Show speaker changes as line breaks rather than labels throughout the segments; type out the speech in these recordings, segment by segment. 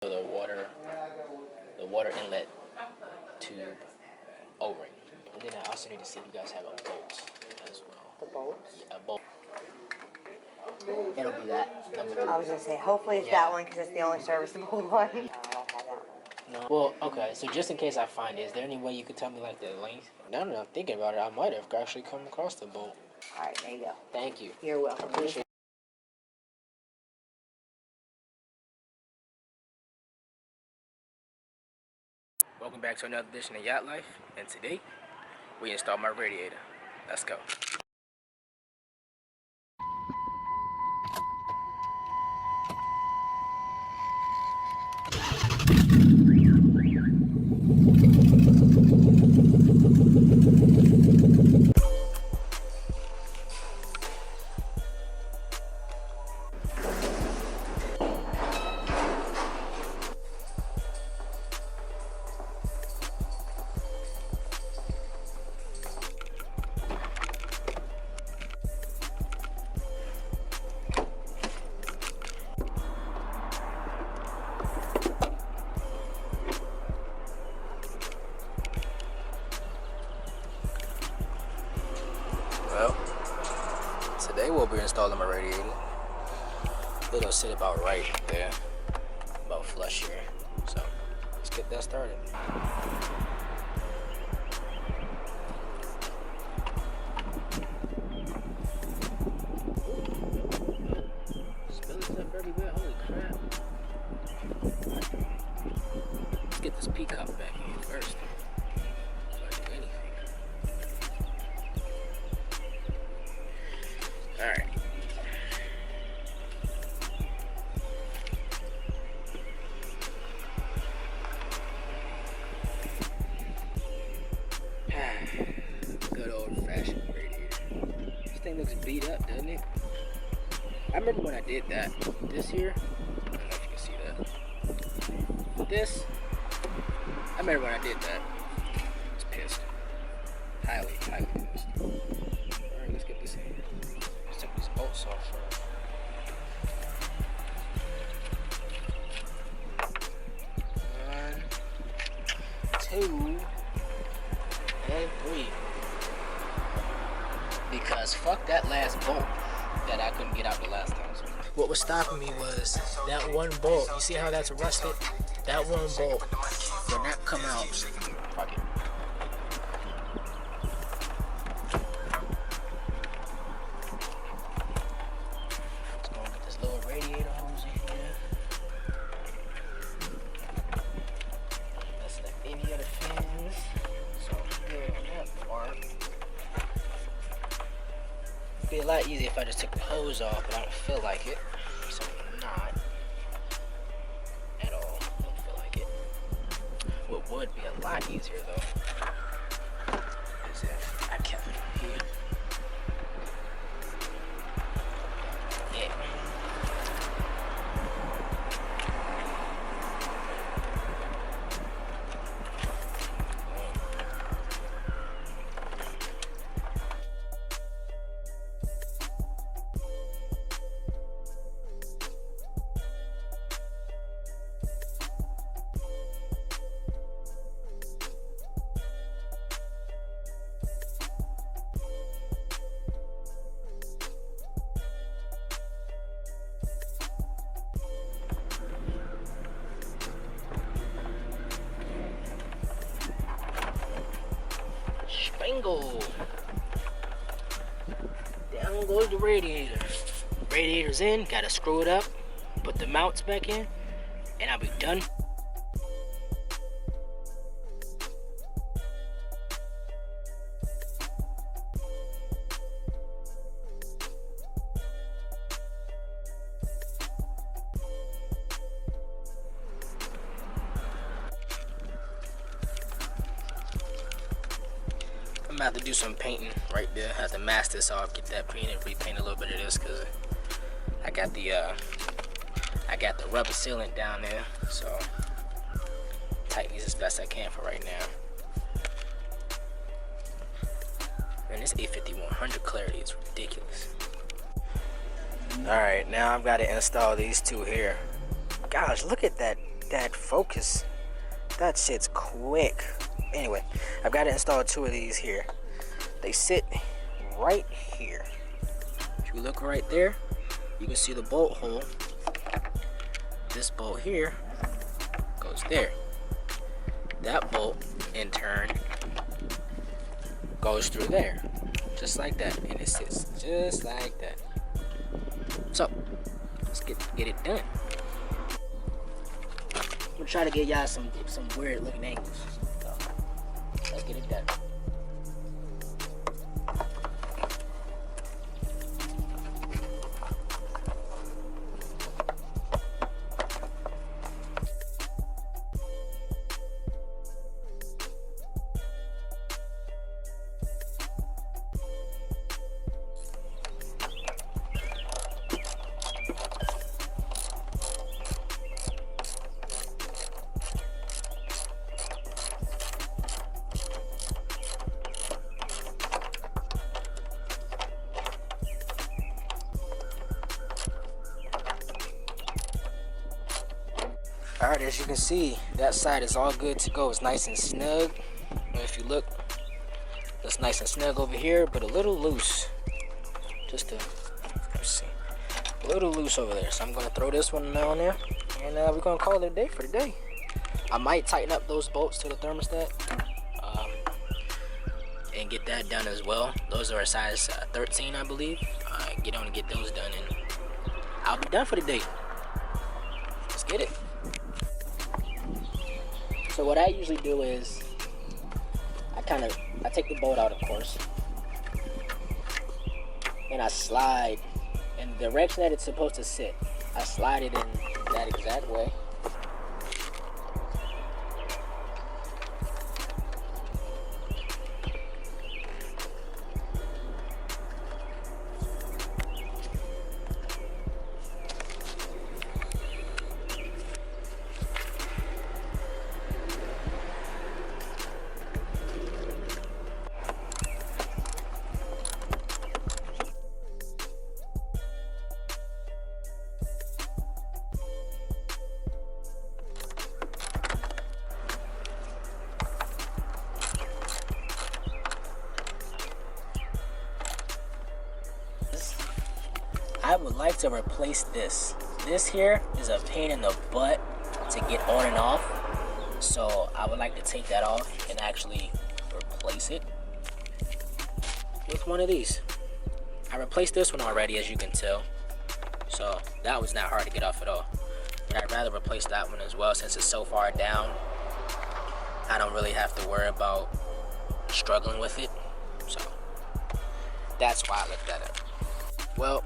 The water inlet tube O-ring. And then I also need to see if you guys have a bolt as well.
The bolts?
Yeah, a bolt. It'll be that.
I was gonna say, hopefully it's that one because it's the only serviceable one. No, I don't have that one.
No. Well, okay. So just in case I find it, is there any way you could tell me like the length? Now that I'm thinking about it, I might have actually come across the bolt.
All right, there you go.
Thank you.
You're welcome.
I appreciate it. Welcome back to another edition of Yacht Life, and today we install my radiator. Let's go. Well, today we'll be installing my radiator. It'll sit about right there, about flush here. So let's get that started. Spilling stuff everywhere, holy crap. Let's get this P cup back in first. Alright. Good old-fashioned radiator. This thing looks beat up, doesn't it? I remember when I did that. This here, I don't know if you can see that. This, I remember when I did that. I was pissed. Highly pissed. Alright, let's get this in. Take these bolts off first. One, two, and three. Because fuck that last bolt that I couldn't get out the last time. What was stopping me was that one bolt. You see how that's rusted? That one bolt will not come out. Fuck it. It'd be a lot easier if I just took the hose off, but I don't feel like it, so I'm not at all. I don't feel like it. What would be a lot easier though is if I kept it here. Yeah. Spangle. Down goes the radiator. Radiator's in, gotta screw it up, put the mounts back in, and I'll be done. I'm gonna have to do some painting right there. Have to mask this off, get that painted, repaint a little bit of this because I got the rubber sealant down there. So tighten these as best I can for right now. Man, this A5100 clarity is ridiculous. All right, now I've got to install these two here. Gosh, look at that that focus. That shit's quick. Anyway, I've got to install 2 of these here. They sit right here. If you look right there, you can see the bolt hole. This bolt here goes there. That bolt, in turn, goes through there. Just like that. And it sits just like that. So, let's get it done. I'm gonna try to get y'all some weird looking angles. So, let's get it done. Alright, as you can see, that side is all good to go. It's nice and snug. And if you look, it's nice and snug over here, but a little loose. Let's see. A little loose over there. So I'm going to throw this one on there. And we're going to call it a day for the day. I might tighten up those bolts to the thermostat. And get that done as well. Those are a size 13, I believe. Get on and get those done. And I'll be done for the day. Let's get it. So what I usually do is I take the bolt out, of course, and I slide in the direction that it's supposed to sit. I slide it in that exact way. I would like to replace this. This here is a pain in the butt to get on and off. So I would like to take that off and actually replace it with one of these. I replaced this one already, as you can tell. So that was not hard to get off at all. But I'd rather replace that one as well, since it's so far down. I don't really have to worry about struggling with it. So that's why I looked that up. Well,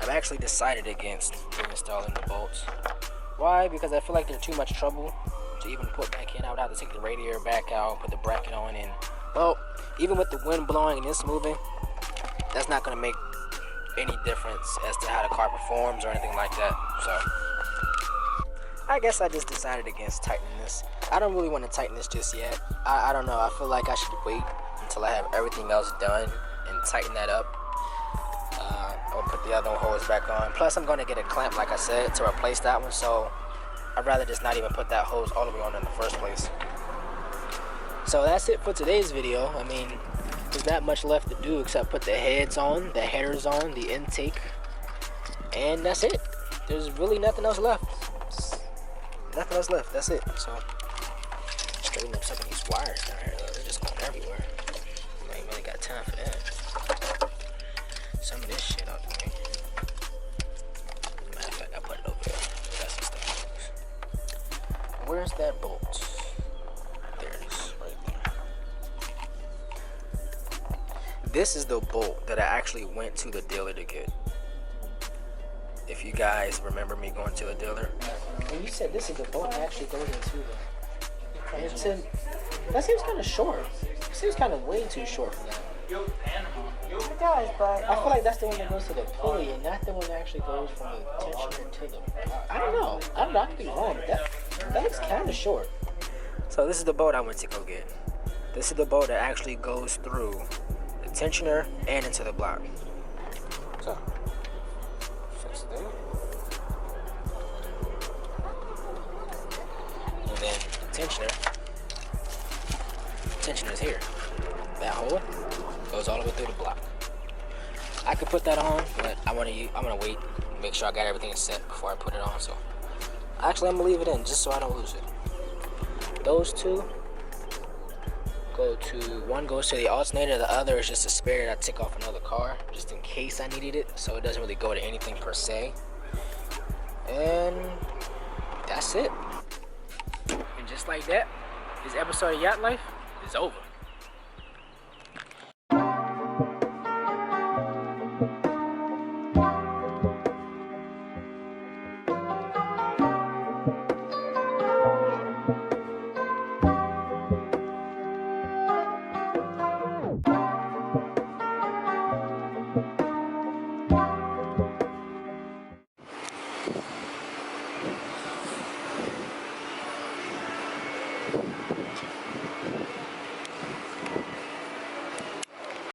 I've actually decided against reinstalling the bolts. Why? Because I feel like they're too much trouble to even put back in. I would have to take the radiator back out, put the bracket on, and well, even with the wind blowing and this moving, that's not going to make any difference as to how the car performs or anything like that. So I guess I just decided against tightening this. I don't really want to tighten this just yet. I don't know. I feel like I should wait until I have everything else done and tighten that up. I'll put the other hose back on. Plus, I'm going to get a clamp, like I said, to replace that one. So I'd rather just not even put that hose all the way on in the first place. So that's it for today's video. I mean, there's not much left to do except put the heads on, the headers on, the intake, and that's it. There's really nothing else left. Nothing else left. That's it. So straighten up some of these wires down here, though. They're just going everywhere. I ain't really got time for that. Some of this shit out the way. Matter of fact, I put it over there. Got some stuff. Where's that bolt? There it is, right there. This is the bolt that I actually went to the dealer to get. If you guys remember me going to the dealer. When you said this is the bolt that actually goes into the... That seems kind of short. It seems kind of way too short for that.
It does, but
I feel like that's the one that goes to the pulley and not the one that actually goes from the tensioner to the... I don't know. I could be wrong, but that looks kind of short. So this is the bolt I went to go get. This is the bolt that actually goes through the tensioner and into the block. So, fix that. tensioner. Tensioner is here. That hole goes all the way through the block. I could put that on, but I'm gonna wait, make sure I got everything set before I put it on. So actually, I'm gonna leave it in just so I don't lose it. Those two go to, one goes to the alternator, the other is just a spare that I take off another car just in case I needed it. So it doesn't really go to anything per se. And that's it. And just like that, this episode of Yacht Life is over.